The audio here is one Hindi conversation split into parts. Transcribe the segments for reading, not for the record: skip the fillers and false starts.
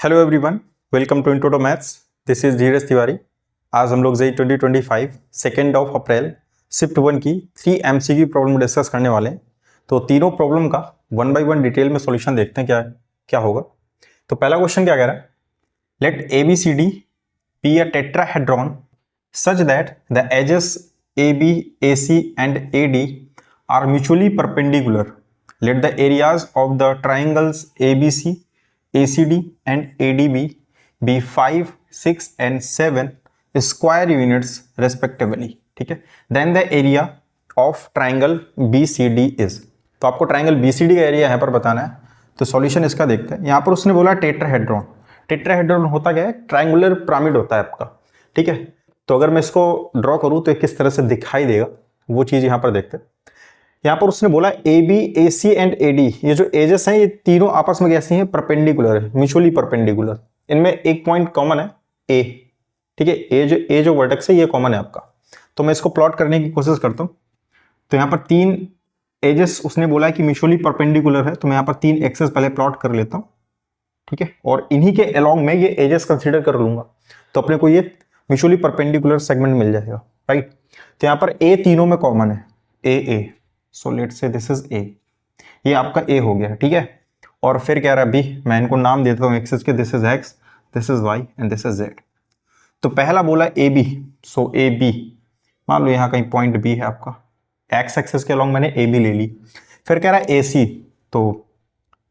Hello everyone, welcome to intro to maths. This is Dheeraj Tiwari. आज हम लोग जेई 2025 2 अप्रैल शिफ्ट 1 की 3 एमसीक्यू प्रॉब्लम डिस्कस करने वाले हैं। तो तीनों प्रॉब्लम का 1 बाय 1 डिटेल में सॉल्यूशन देखते हैं क्या क्या होगा। तो पहला क्वेश्चन क्या कह रहा है, let ABCD be a tetrahedron such that the edges AB, AC and AD are mutually perpendicular. Let the areas of the triangles ABC, ACD and ADB be 5, 6 and 7 square units respectively. ठीक है, then the area of triangle BCD is. तो आपको ट्राइंगल BCD का एरिया यहाँ पर बताना है। तो सॉल्यूशन इसका देखते हैं। यहाँ पर उसने बोला टेट्राहेड्रॉन। टेट्राहेड्रॉन होता क्या है, ट्राइंगुलर पिरामिड होता है आपका। ठीक है, तो अगर मैं इसको ड्रॉ करूँ तो किस तरह से दिखाई देगा वो चीज़ यहाँ पर देखते हैं। यहाँ पर उसने बोला AB, AC एंड AD, ये जो एजेस हैं ये तीनों आपस में कैसी हैं, परपेंडिकुलर है, म्यूचुअली परपेंडिकुलर। इनमें एक पॉइंट कॉमन है A। ठीक है, ए जो वर्टेक्स है ये कॉमन है आपका। तो मैं इसको प्लॉट करने की कोशिश करता हूँ। तो यहाँ पर 3 एजेस उसने बोला है कि म्यूचुअली परपेंडिकुलर है, तो मैं यहाँ पर 3 एक्सेस पहले प्लॉट कर लेता हूँ। ठीक है, और इन्हीं के अलोंग में ये एजेस कंसिडर कर लूंगा तो अपने को ये म्यूचुअली परपेंडिकुलर सेगमेंट मिल जाएगा। राइट, तो यहाँ पर A तीनों में कॉमन है, A। So let's say this is A। ये आपका A हो गया। ठीक है, और फिर क्या रहा B, मैं इनको नाम देता हूँ एक्सेस के, this is X, this is Y and this is Z। तो पहला बोला AB, सो AB मान लो यहाँ कहीं पॉइंट B है आपका, X एक्सेस के अलॉन्ग मैंने AB ले ली। फिर कह रहा है AC, तो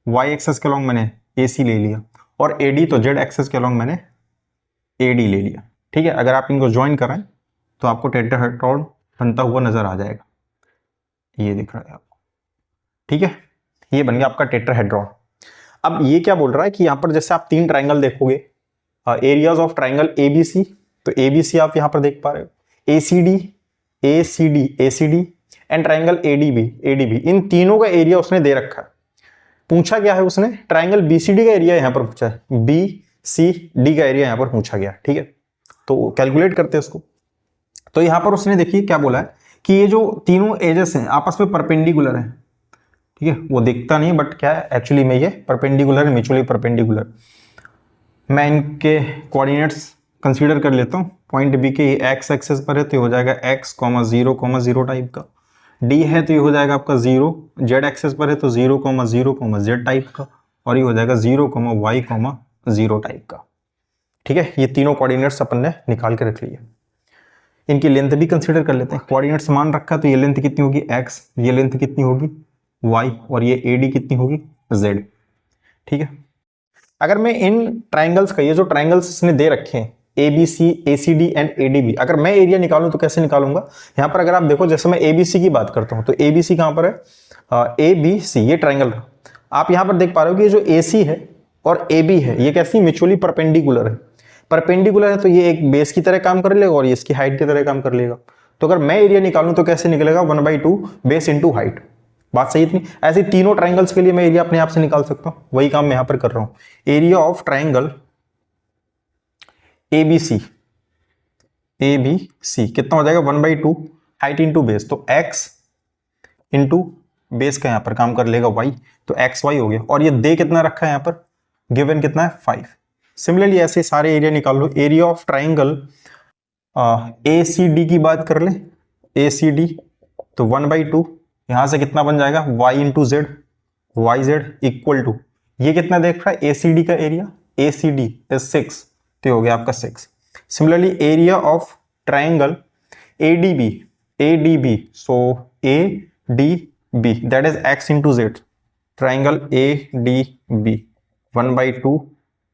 Y एक्सेस के अलॉन्ग मैंने AC ले लिया, और AD तो Z एक्सेस के अलॉन्ग मैंने AD ले लिया। ठीक है, अगर आप इनको ज्वाइन कराएं तो आपको टेट्राहेड्रॉन बनता हुआ नजर आ जाएगा। ये दिख रहा है आपको। ठीक है, ये बन गया आपका टेट्राहेड्रॉन। अब ये क्या बोल रहा है कि यहाँ पर जैसे आप 3 ट्राइंगल देखोगे, एरियाज ऑफ ट्राइंगल ABC, तो ABC आप यहाँ पर देख पा रहे हो, ACD एंड ट्राइंगल ADB, इन तीनों का एरिया उसने दे रखा है। पूछा क्या है उसने, ट्राइंगल BCD का एरिया यहाँ पर पूछा है, BCD का एरिया यहाँ पर पूछा गया। ठीक है, तो कैलकुलेट करते हैं उसको। तो यहाँ पर उसने देखिए क्या बोला है कि ये जो तीनों एजेस हैं आपस में परपेंडिकुलर हैं। ठीक है, वो दिखता नहीं बट क्या है एक्चुअली में ये परपेंडिकुलर है, म्यूचुअली परपेंडिकुलर। मैं इनके कोऑर्डिनेट्स कंसीडर कर लेता हूँ। पॉइंट B के एक्स एक्सेस पर है तो ये हो जाएगा x, 0, टाइप का। D है तो ये हो जाएगा आपका 0, Z एक्सेस पर है तो 0, 0, Z टाइप का, और ये हो जाएगा 0, y, 0 टाइप का। ठीक है, ये तीनों कोऑर्डिनेट्स अपन ने निकाल के रख लिए। इनकी लेंथ भी कंसीडर कर लेते हैं। कोऑर्डिनेट समान रखा तो ये लेंथ कितनी होगी x, ये लेंथ कितनी होगी y, और ये AD कितनी होगी z। ठीक है, अगर मैं इन ट्राइंगल्स का, ये जो ट्राइंगल्स इसने दे रखे हैं ABC, ACD एंड ADB, अगर मैं एरिया निकालूं तो कैसे निकालूंगा। यहाँ पर अगर आप देखो, जैसे मैं ABC की बात करता हूँ तो ABC कहाँ पर है, ABC, ये ट्राइंगल। आप यहाँ पर देख पा रहे हो कि ये जो AC है और AB है ये कैसी म्यूचुअली परपेंडिकुलर है। परपेंडिकुलर है तो ये एक बेस की तरह काम कर लेगा और ये इसकी हाइट की तरह काम कर लेगा। तो अगर मैं एरिया निकालूं तो कैसे निकलेगा, 1/2 बेस इंटू हाइट। बात सही इतनी। ऐसे तीनों ट्राइंगल्स के लिए मैं एरिया अपने आप से निकाल सकता हूं, वही काम मैं यहां पर कर रहा हूं। एरिया ऑफ ट्राइंगल ABC कितना हो जाएगा, 1/2 हाइट इंटू बेस, तो x इंटू बेस का यहां पर काम कर लेगा y, तो XY हो गया। और ये दे कितना रखा है यहां पर, गिवन कितना है 5। सिमिलरली ऐसे सारे एरिया निकाल लो। एरिया ऑफ ट्राइंगल ACD की बात कर ले, ACD तो 1/2, यहां से कितना बन जाएगा y into Z, YZ equal to, ये कितना देख रहा है ACD का एरिया, ACD इज 6, तो हो गया आपका 6। Similarly area of triangle ADB, so ADB that is x into Z, triangle ADB 1/2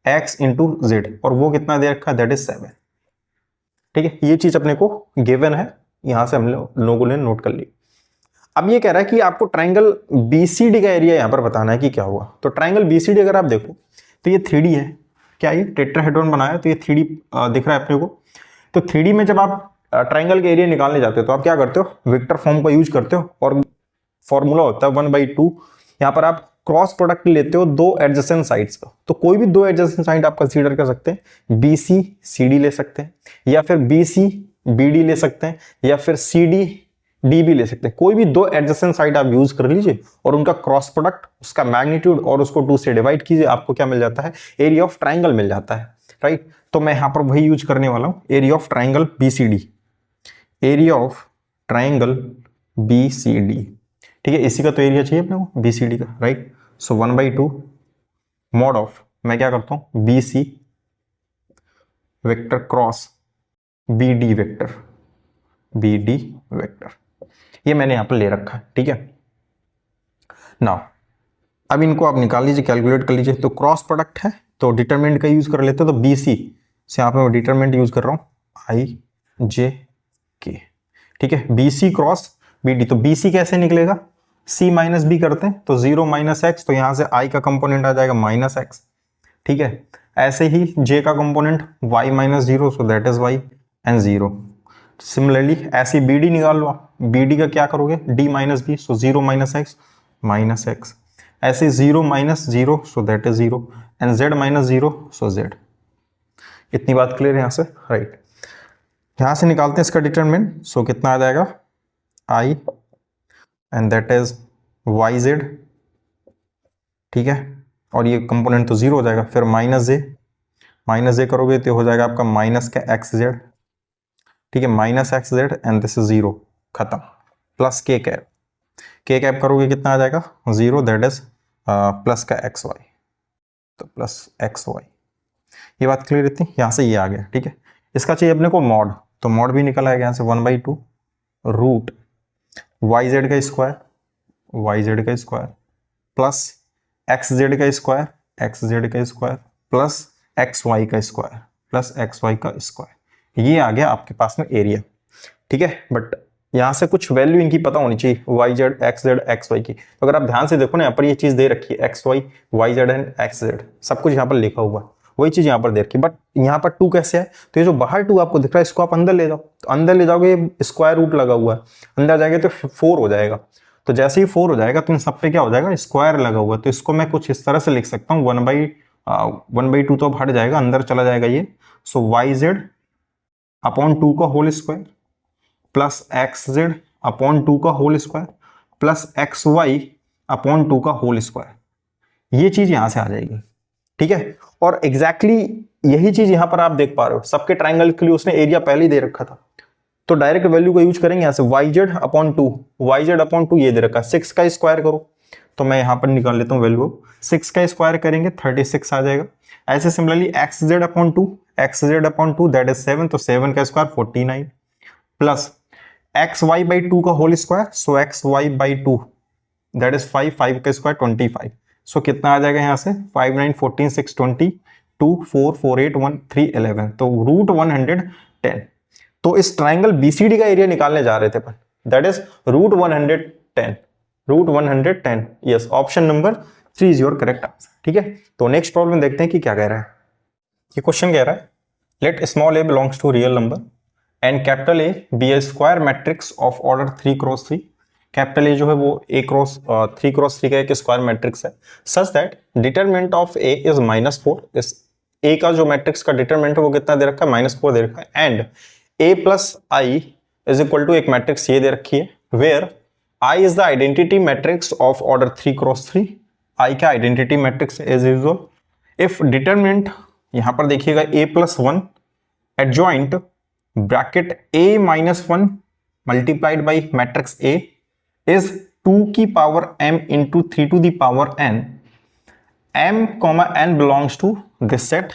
x into Z, और वो कितना दे रखा है, दैट इज 7। ठीक है, ये चीज अपने को गिवन है, यहां से हम लोगों ने नोट कर ली। अब ये कह रहा है कि आपको ट्राइंगल BCD का एरिया यहां पर बताना है कि क्या हुआ। तो ट्राइंगल BCD अगर आप देखो तो ये 3D है, क्या ये टेट्राहेड्रॉन बनाया तो ये 3D दिख रहा है अपने को। तो 3D में जब आप ट्राइंगल के एरिया निकालने जाते हो तो आप क्या करते हो, वेक्टर फॉर्म का यूज करते हो, और फॉर्मूला होता है 1/2। यहाँ पर आप क्रॉस प्रोडक्ट लेते हो 2 एडजेसेंट साइड्स का, तो कोई भी 2 एडजेसेंट साइड आप कंसीडर कर सकते हैं। BC CD ले सकते हैं, या फिर BC BD ले सकते हैं, या फिर CD डी भी ले सकते हैं। कोई भी दो एडजेसेंट साइड आप यूज कर लीजिए और उनका क्रॉस प्रोडक्ट, उसका मैग्नीट्यूड और उसको 2 से डिवाइड कीजिए, आपको क्या मिल जाता है, एरिया ऑफ ट्राइंगल मिल जाता है, राइट। तो मैं यहां पर वही यूज करने वाला हूं, area of triangle BCD, area of triangle BCD, ठीक है। इसी का तो एरिया चाहिए अपने को बीसीडी का, राइट। सो 1/2 मॉड ऑफ, मैं क्या करता हूं, BC vector cross BD vector, BD vector, ये मैंने यहां पर ले रखा है, ठीक है। नाउ अब इनको आप निकाल लीजिए, कैलकुलेट कर लीजिए। तो क्रॉस प्रोडक्ट है तो डिटरमिनेंट का यूज कर लेते हैं, तो बीसी से यहां पर डिटरमिनेंट यूज कर रहा हूं आई जे के, ठीक है। बीसी क्रॉस बीडी, तो बीसी कैसे निकलेगा, सी माइनस बी करते हैं तो 0 माइनस एक्स, तो यहां से आई का कंपोनेंट आ जाएगा माइनस एक्स, ठीक है। ऐसे ही जे का component y minus 0, so that is y and 0। Similarly ऐसे बी डी निकाल लो, बी डी का क्या करोगे, d माइनस बी, सो 0 माइनस एक्स, ऐसे 0 minus 0, so that is 0 and z minus 0, so z। इतनी बात क्लियर है यहाँ से, राइट। यहां से निकालते हैं इसका डिटरमिनेंट, सो कितना आ जाएगा i and that is yz, ठीक है। और ये कंपोनेंट तो 0 हो जाएगा, फिर माइनस जे करोगे तो हो जाएगा आपका माइनस का एक्स जेड, ठीक है, minus x Z and this is 0, खत्म, प्लस के कैप करोगे कितना आ जाएगा 0, दैट इज प्लस का एक्स वाई, तो प्लस एक्स वाई। ये बात क्लियर रहती है, यहाँ से ये आ गया, ठीक है। इसका चाहिए अपने को मॉड, तो मॉड भी निकल आएगा यहाँ से 1/2 रूट वाई जेड का स्क्वायर प्लस एक्स जेड का स्क्वायर प्लस एक्स वाई का स्क्वायर, ये आ गया आपके पास में एरिया, ठीक है। बट यहां से कुछ वैल्यू इनकी पता होनी चाहिए, वाई जेड, एक्स वाई की। तो अगर आप ध्यान से देखो ना, यहाँ पर ये चीज दे रखी है x y z and x z, सब कुछ यहाँ पर लिखा हुआ है, वही चीज यहाँ पर दे रखी है। बट यहाँ पर 2 कैसे है, तो ये जो बाहर 2 आपको दिख रहा है, इसको आप अंदर ले जाओ, तो अंदर ले जाओगे, स्क्वायर रूट लगा हुआ है, अंदर जाएंगे तो 4 हो जाएगा। तो जैसे ही 4 हो जाएगा तो इन सब पे क्या हो जाएगा, स्क्वायर लगा हुआ है। तो इसको मैं कुछ इस तरह से लिख सकता हूँ, 1/2 तो अब हट जाएगा, अंदर चला जाएगा ये। सो वाई जेड अपॉन 2 का whole square plus x z upon 2 का whole square plus x y upon 2 का होल स्क्वायर, ये चीज यहां से आ जाएगी, ठीक है। और एग्जैक्टली यही चीज यहां पर आप देख पा रहे हो, सबके ट्राइंगल के लिए उसने एरिया पहले ही दे रखा था, तो डायरेक्ट वैल्यू का यूज करेंगे यहां से, वाई जेड अपॉन 2 ये दे रखा है, 6 का स्क्वायर करो, तो मैं यहां पर निकाल लेता हूं वैल्यू, 6 का स्क्वायर करेंगे 36 आ जाएगा। ऐसे similarly x z upon 2 that is 7, तो 7 का square 49 plus x y by 2 का whole square, so x y by 2 that is 5 का स्क्वायर 25, सो कितना आ जाएगा यहां से 5 9 14 6 20 2 4 4 8 1 3 11, तो रूट 110। तो इस ट्राइंगल बीसीडी का एरिया निकालने जा रहे थे अपन, that is root 110, yes, option number 3 is your correct answer, ठीक है। तो नेक्स्ट प्रॉब्लम देखते हैं कि क्या कह रहा है। ये क्वेश्चन कह रहा है, let small a belongs to real number and capital A be a square matrix of order 3x3। Capital A जो है वो 3x3 का एक स्क्वायर मैट्रिक्स है, such that determinant of A is -4। इस A का जो मैट्रिक्स का डिटरमिनेंट है वो कितना दे रखा है, -4 दे रखा है, and A plus I is equal to एक मैट्रिक्स ये दे रखी है, where I is the identity matrix of order 3x3। I का identity matrix as usual। If determinant यहां पर देखिएगा a+1 adjoint bracket a-1 multiplied by matrix A is 2 की power m into 3 to the power n, m, n belongs to this set,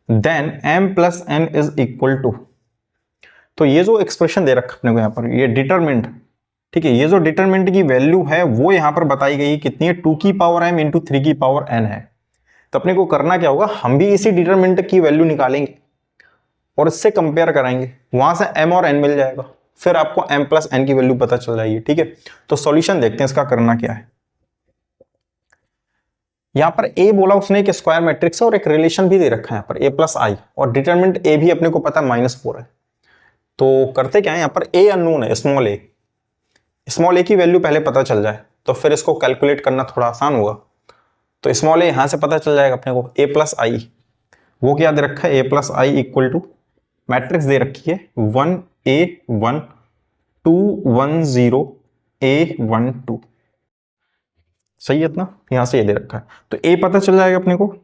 then m plus n is equal to। तो ये जो एक्सप्रेशन दे रखा अपने को यहां पर, ये डिटरमिनेंट, ठीक है, ये जो डिटरमिनेंट की वैल्यू है वो यहां पर बताई गई कितनी है, 2 की पावर m इंटू 3 की पावर n है। तो अपने को करना क्या होगा, हम भी इसी डिटरमिनेंट की वैल्यू निकालेंगे और इससे कंपेयर कराएंगे, वहां से m और n मिल जाएगा, फिर आपको m प्लस n की वैल्यू पता चल जाएगी, ठीक है। तो सॉल्यूशन देखते हैं इसका करना क्या है। यहां पर a बोला उसने एक स्क्वायर मैट्रिक्स है और एक रिलेशन भी दे रखा है यहाँ पर a प्लस आई, और डिटरमिनेंट a भी अपने को पता -4 है। तो करते क्या है, यहाँ पर a अननोन है, स्मॉल a की वैल्यू पहले पता चल जाए तो फिर इसको कैलकुलेट करना थोड़ा आसान होगा। तो स्मॉल a यहां से पता चल जाएगा अपने को, a प्लस आई, वो क्या दे रखा है, a plus I equal to matrix दे रखी है 1 a 1 210A12, सही है इतना, यहां से ये दे रखा है तो a पता चल जाएगा अपने को,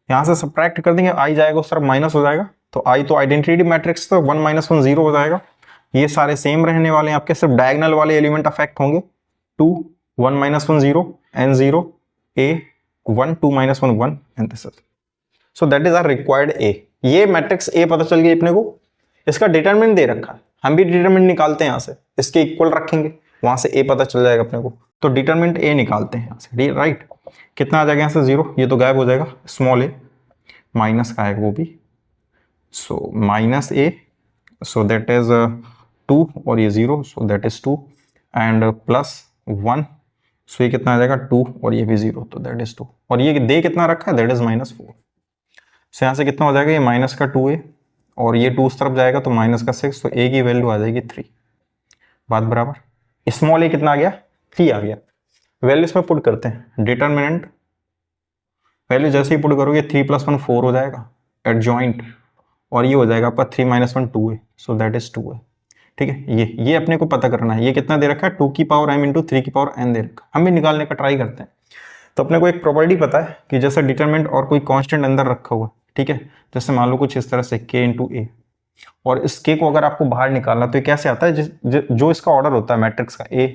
यहां से सब्ट्रैक्ट कर देंगे, i जाएगा उस तरफ माइनस हो जाएगा, तो i तो आइडेंटिटी मैट्रिक्स तो 1 - 1 0 हो जाएगा, ये सारे सेम रहने वाले हैं आपके, सिर्फ डायगोनल वाले एलिमेंट अफेक्ट होंगे, 2 1 - 1 0 n0 a 1 2 - 1 1 and this is, so that is our required a। ये मैट्रिक्स a पता चल गई अपने को, इसका डिटरमिनेंट दे रखा है, हम भी डिटरमिनेंट निकालते हैं यहाँ से, इसके इक्वल रखेंगे, वहां से a पता चल जाएगा अपने को, तो डिटरमिनेंट a निकालते हैं यहाँ से, राइट, कितना आ जाएगा यहाँ से 0, ये तो गायब हो जाएगा, स्मॉल a माइनस का है वो भी, so minus a, so that is 2 और ये 0, सो दैट इज 2 एंड प्लस 1, सो ये कितना आ जाएगा 2 और ये भी 0, तो दैट इज 2, और ये दे कितना रखा है, दैट इज -4, सो यहाँ से कितना हो जाएगा, ये माइनस का 2a और ये 2 उस तरफ जाएगा तो माइनस का 6, तो a की वैल्यू आ जाएगी 3, बात बराबर, स्मॉल a कितना आ गया, 3 आ गया, वैल्यू इसमें पुट करते हैं, डिटरमिनेंट वैल्यू जैसे ही पुट करोगे 3 + 1 4 हो जाएगा, एडजॉइंट, और ये हो जाएगा आपका 3 - 1 2a, so that is 2a, ठीक है, ये अपने को पता करना है, ये कितना दे रखा है, 2 की पावर m × 3 की पावर n दे रखा है, हम भी निकालने का ट्राई करते हैं, तो अपने को एक प्रॉपर्टी पता है कि जैसे डिटरमिनेंट और कोई कांस्टेंट अंदर रखा हुआ, ठीक है, जैसे मान लो कुछ इस तरह से k × a, और इस k को अगर आपको बाहर निकालना तो ये कैसे आता है, जो इसका ऑर्डर होता है मैट्रिक्स का a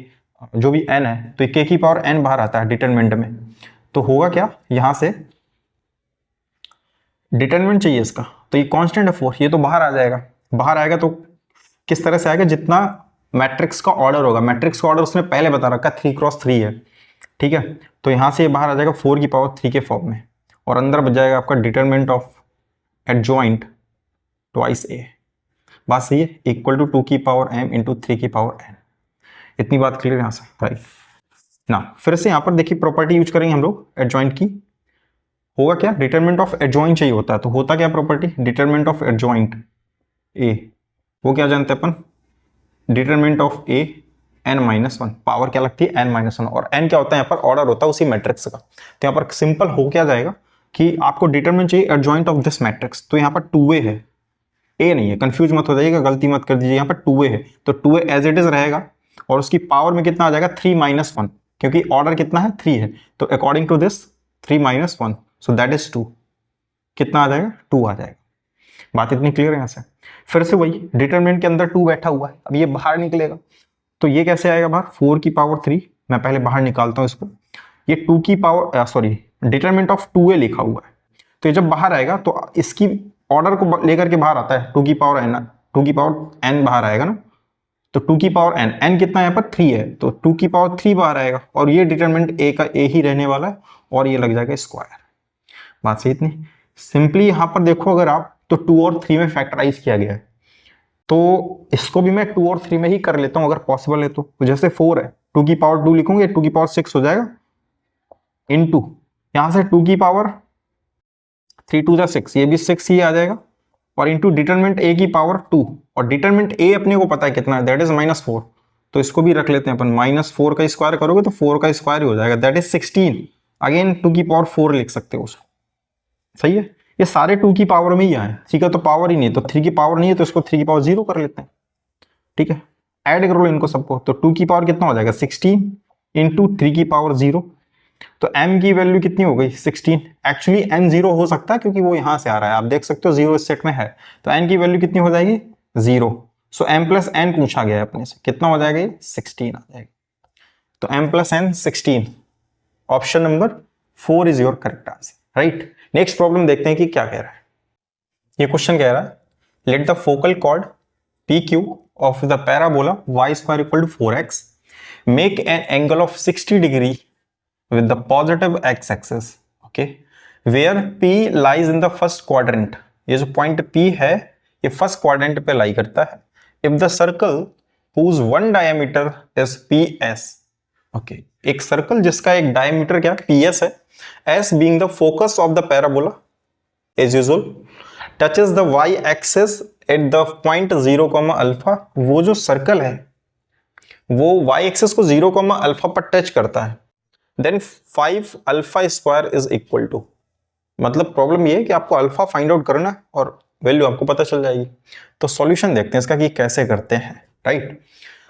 जो भी n है, तो k की पावर n बाहर आता है डिटरमिनेंट में, तो होगा क्या, यहां से डिटरमिनेंट चाहिए इसका, तो ये कांस्टेंट है 4, ये तो बाहर आ जाएगा, बाहर आएगा तो किस तरह से आएगा, जितना मैट्रिक्स का ऑर्डर होगा, मैट्रिक्स का ऑर्डर उसने पहले बता रखा 3 × 3 है, ठीक है, तो यहां से ये बाहर आ जाएगा 4 की पावर 3 के फॉर्म में, और अंदर बच जाएगा आपका determinant of adjoint twice a, बात सही है, इक्वल टू 2 की पावर m × 3 की पावर n, इतनी बात क्लियर यहां से, राइट ना। फिर से यहां पर देखिए प्रॉपर्टी यूज करेंगे हम लोग एडजॉइंट की, होगा क्या, डिटरमिनेंट ऑफ एडजॉइंट चाहिए होता है, तो होता क्या property, determinant of adjoint a, वो क्या जानते हैं अपन, determinant of a n - 1, power क्या लगती है n - 1, और n क्या होता है यहाँ पर, ऑर्डर होता है उसी मैट्रिक्स का, तो यहाँ पर सिंपल हो क्या जाएगा कि आपको डिटरमिनेंट चाहिए एडजॉइंट ऑफ दिस मैट्रिक्स, तो यहाँ पर 2a है, a नहीं है, कंफ्यूज मत हो जाइएगा, गलती मत कर दीजिए, यहाँ पर 2a है, तो 2a एज इट इज रहेगा, और उसकी पावर में कितना आ जाएगा 3 - 1, क्योंकि ऑर्डर कितना है 3 है, तो according to this 3 - 1, so that is 2, कितना आ जाएगा 2 आ जाएगा, बात इतनी क्लियर है यहाँ से। फिर से वही डिटरमिनेंट के अंदर 2 बैठा हुआ है, अब ये बाहर निकलेगा, तो ये कैसे आएगा बाहर, 4 की पावर 3, मैं पहले बाहर निकालता हूँ इसको, ये 2 की power sorry determinant of 2a लिखा हुआ है, तो ये जब बाहर आएगा तो इसकी ऑर्डर को लेकर के बाहर आता है, 2 की पावर n, 2 की पावर n बाहर आएगा ना, तो 2 की पावर n, n कितना यहाँ पर 3 है, तो 2 की पावर 3 बाहर आएगा, और ये डिटरमिनेंट a का a ही रहने वाला है, और ये लग जाएगा स्क्वायर, बात सही इतनी सिंपली। यहाँ पर देखो अगर आप, तो 2 और 3 में फैक्टराइज किया गया है, तो इसको भी मैं 2 और 3 में ही कर लेता हूं अगर पॉसिबल है तो जैसे 4 है, 2 की पावर 2 लिखूंगे, 2 की पावर 6 हो जाएगा, इनटू यहां से 2 की पावर 3 2 6, ये भी 6 ही आ जाएगा, और इनटू डिटरमिनेंट a की पावर 2, और डिटरमिनेंट a अपने को पता है कितना है, दैट इज -4, तो इसको भी रख लेते हैं अपन, -4 का स्क्वायर करोगे तो 4 का स्क्वायर ही हो जाएगा, दैट इज 16, अगेन 2 की पावर 4 लिख सकते हो उसको, सही है, ये सारे 2 की पावर में ही आए, ठीक है, तो पावर ही नहीं, तो 3 की पावर नहीं है, तो इसको 3 की पावर 0 कर लेते हैं, ठीक है, ऐड करो इनको सबको, तो 2 की पावर कितना हो जाएगा 16 इंटू 3 की पावर 0, तो m की वैल्यू कितनी हो गई 16, एक्चुअली n 0 हो सकता है क्योंकि वो यहां से आ रहा है, आप देख सकते हो 0 इस सेट में है, तो n की वैल्यू कितनी हो जाएगी 0, सो m + n पूछा गया है अपने से, कितना हो जाएगा ये 16 आ जाएगा, तो m + n 16, option number 4 is your correct answer, right. Next problem देखते हैं कि क्या कह रहा है, ये क्वेश्चन कह रहा है let the focal cord PQ of the parabola y² = 4x make an angle of 60 degree with the positive x-axis, okay, where P lies in the first quadrant, ये जो पॉइंट P है ये फर्स्ट क्वाड्रेंट पे लाई करता है, if the circle whose one diameter is PS, okay, एक सर्कल जिसका एक डायमीटर क्या PS है, S being the focus of the parabola as usual touches the y-axis at the point 0, alpha, वो जो सर्कल है वो y-axis को 0, अल्फा पर टच करता है, then 5 alpha square is equal to, मतलब प्रॉब्लम ये है कि आपको अल्फा फाइंड आउट करना है और वैल्यू आपको पता चल जाएगी। तो सॉल्यूशन देखते हैं इसका कि कैसे करते हैं। राइट।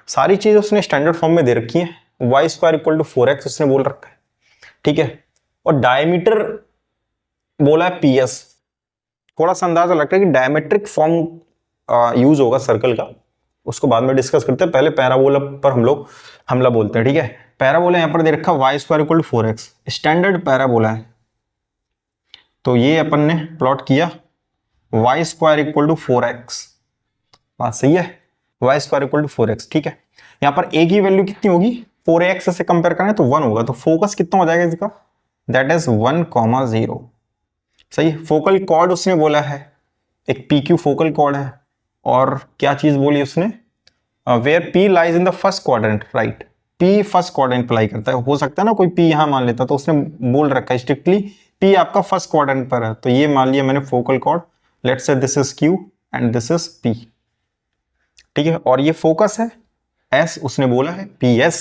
सारी चीज उसने स्टैंडर्ड फॉर्म में दे रखी है, Y square equal to 4x उसने बोल रखा है, ठीक है। और डायमीटर बोला है पीएस, थोड़ा सा अंदाजा लगता है कि डायमेट्रिक फॉर्म यूज होगा सर्कल का, उसको बाद में डिस्कस करते हैं, पहले पैराबोला पर हम लोग हमला बोलते हैं, ठीक है। पैराबोला यहां पर दे रखा y square equal to 4x, standard parabola है, तो ये अपन ने प्लॉट किया Y square equal to 4x, बात सही है, Y square equal to 4x, ठीक है। यहां पर a की वैल्यू कितनी होगी, 4x से कंपेयर करें तो 1 होगा, तो फोकस कितना हो जाएगा इसका, दैट इज 1,0। सही। फोकल कॉर्ड उसने बोला है, एक PQ फोकल कॉर्ड है, और क्या चीज बोली उसने, where P lies in the first quadrant, right. P first quadrant पे लाई करता है, हो सकता है ना कोई P यहां मान लेता, तो उसने बोल रखा है स्ट्रिक्टली P आपका फर्स्ट क्वाड्रेंट पर है, तो ये मान लिया मैंने focal cord, let's say this is Q and this is P, ठीक है। और ये फोकस है S, उसने बोला है PS,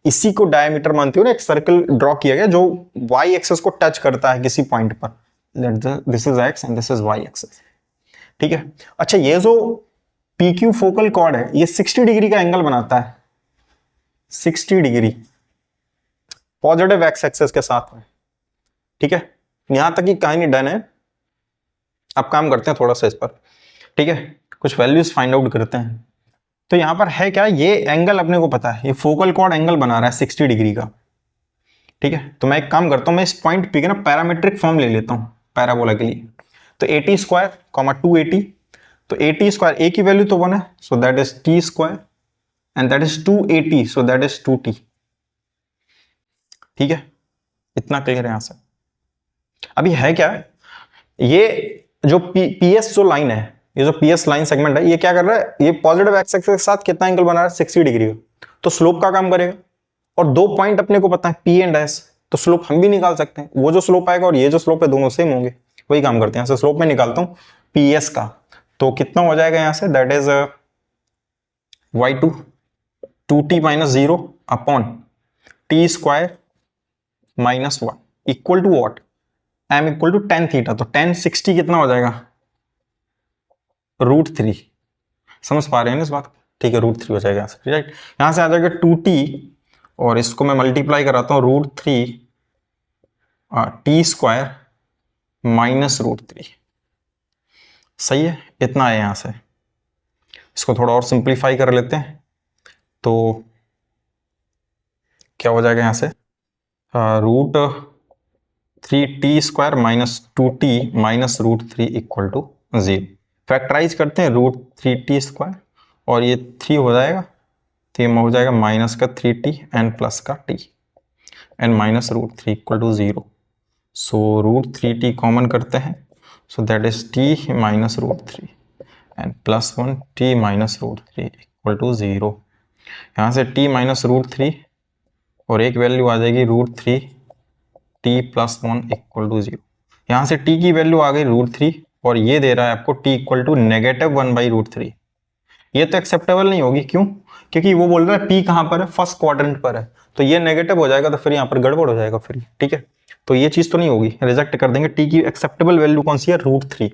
इसी को डायमीटर मानते हो ना, एक सर्कल ड्रॉ किया गया जो y एक्सिस को टच करता है किसी पॉइंट पर, this is x and this is y axis, ठीक है। अच्छा, ये जो PQ फोकल कॉर्ड है ये 60 डिग्री का एंगल बनाता है, 60 डिग्री पॉजिटिव x एक्सिस के साथ में, ठीक है। यहां तक की कहानी डन है, अब काम करते हैं थोड़ा सा इस पर, ठीक है, कुछ वैल्यूज फाइंड आउट करते हैं। तो यहां पर है क्या, ये एंगल अपने को पता है, ये फोकल कॉर्ड एंगल बना रहा है 60 डिग्री का, ठीक है। तो मैं एक काम करता हूं, मैं इस पॉइंट पे ना पैरामेट्रिक फॉर्म ले लेता हूं पैराबोला के लिए, तो 80 स्क्वायर 280, तो 80 स्क्वायर a की वैल्यू तो 1 है, सो that is t square and that is 280, so that is 2t, ठीक है। इतना क्लियर है यहां से। अभी है क्या, ये जो PS जो लाइन है, ये जो PS लाइन सेगमेंट है, ये क्या कर रहा है, ये पॉजिटिव एक्स एक्सिस के साथ कितना एंगल बना रहा है, 60 डिग्री का, तो स्लोप का काम करेगा। और दो पॉइंट अपने को पता है P एंड S, तो स्लोप हम भी निकाल सकते हैं, वो जो स्लोप आएगा और ये जो स्लोप है दोनों सेम होंगे, वही काम करते हैं। स्लोप में निकालता हूं PS का, तो कितना हो जाएगा यहां से, that is y2 2t minus 0 upon t square minus 1 equal to what, m equal to tan theta, तो tan 60 कितना हो जाएगा, √3, समझ पा रहे हैं ना इस बात, ठीक है, √3 हो जाएगा यहां से, राइट। यहां से आ जाएगा 2t, और इसको मैं मल्टीप्लाई कराता हूं √3 t स्क्वायर माइनस √3, सही है, इतना है यहां से। इसको थोड़ा और सिंप्लीफाई कर लेते हैं, तो क्या हो जाएगा यहां से, √3t square minus 2t minus √3 equal to 0। Factorise करते हैं, √3t स्क्वायर और ये 3 हो जाएगा, तो ये हो जाएगा माइनस का 3t एंड प्लस का t and minus √3 equal to 0। So √3t common करते हैं, so that is t minus √3 and plus 1 t minus √3 equal to 0। यहाँ से t माइनस √3 और एक वैल्यू आ जाएगी √3 t प्लस 1 इक्वल टू 0। यहाँ से t की वैल्यू आ गई √3 और ये दे रहा है आपको t इक्वल टू -1/√3। ये तो एक्सेप्टेबल नहीं होगी, क्यों, क्योंकि वो बोल रहा है p कहाँ पर है, फर्स्ट क्वाड्रेंट पर है, तो ये नेगेटिव हो जाएगा, तो फिर यहाँ पर गड़बड़ हो जाएगा फिर, ठीक है। तो ये चीज तो नहीं होगी, रिजेक्ट कर देंगे। t की एक्सेप्टेबल वैल्यू कौन सी है, √3,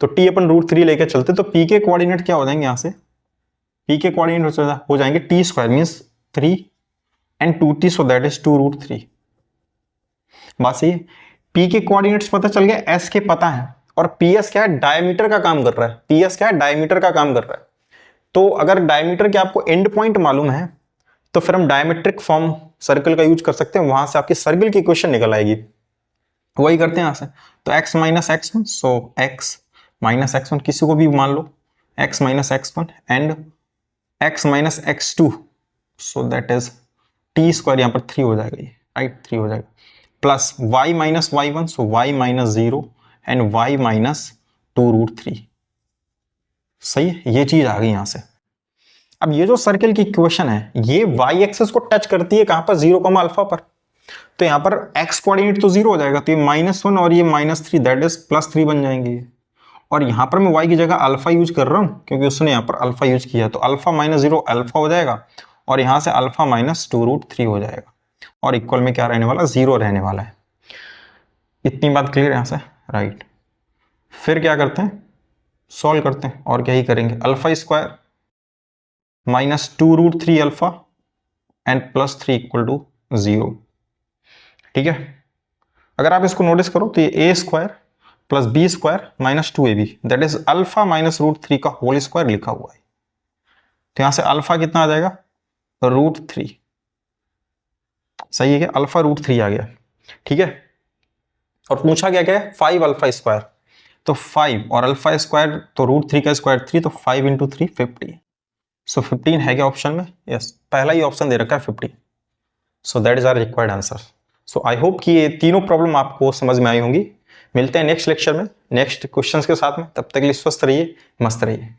तो t अपन √3 लेके चलते, तो p के कोऑर्डिनेट क्या हो जाएंगे, यहाँ से p के कोऑर्डिनेट हो जाएंगे t square means 3 and 2t, so that is 2√3। बात सही है, p के कोऑर्डिनेट्स पता चल गया, s के पता है, और ps क्या है, डायमीटर का काम कर रहा है, ps क्या है, डायमीटर का काम कर रहा है। तो अगर डायमीटर के आपको एंड पॉइंट मालूम है, तो फिर हम डायमेट्रिक फॉर्म सर्कल का यूज कर सकते हैं, वहां से आपकी सर्कल की इक्वेशन निकल आएगी, वही करते हैं यहां से। तो x माइनस x1, सो x माइनस x1 किसी को भी मान लो, x minus x1 and x minus x2, so that is t square, यहां पर 3 हो जाएगा, ये राइट 3 हो जाएगा, plus y minus y1, so y minus 0 and y minus 2√3। सही है, ये चीज आ गई यहां से। अब ये जो सर्कल की इक्वेशन है, ये y एक्सिस को टच करती है कहां पर, 0, अल्फा पर, तो यहां पर x कोऑर्डिनेट तो 0 हो जाएगा, तो ये -1 और ये -3 दैट इज +3 बन जाएंगे। और यहां पर मैं y की जगह अल्फा यूज कर रहा हूं, क्योंकि उसने यहां पर अल्फा यूज किया, तो अल्फा माइनस 0 अल्फा हो जाएगा, और यहां से अल्फा माइनस 2√3 हो जाएगा, और इक्वल में क्या रहने वाला, 0 रहने वाला है। इतनी बात क्लियर यहां से, राइट। फिर क्या करते हैं, सॉल्व करते हैं, और क्या ही करेंगे, alpha square -2√3 alpha and +3 equal to 0। ठीक है, अगर आप इसको नोटिस करो तो ये a² + b² - 2ab that is alpha -√3 का होल स्क्वायर लिखा हुआ है। तो यहां से अल्फा कितना आ जाएगा, √3। सही है क्या, अल्फा √3 आ गया। ठीक है, और पूछा क्या क्या है, 5 अल्फा स्क्वायर, तो 5 और अल्फा स्क्वायर तो √3 का स्क्वायर 3, तो 5 × 3 50। सो 15 है क्या ऑप्शन में, यस पहला ही ऑप्शन दे रखा है 15। So that is our required answer. So I hope कि ये तीनों प्रॉब्लम आपको समझ में आई होंगी। मिलते हैं नेक्स्ट लेक्चर में नेक्स्ट क्वेश्चंस के साथ में, तब तक के लिए स्वस्थ रहिए, मस्त रहिए।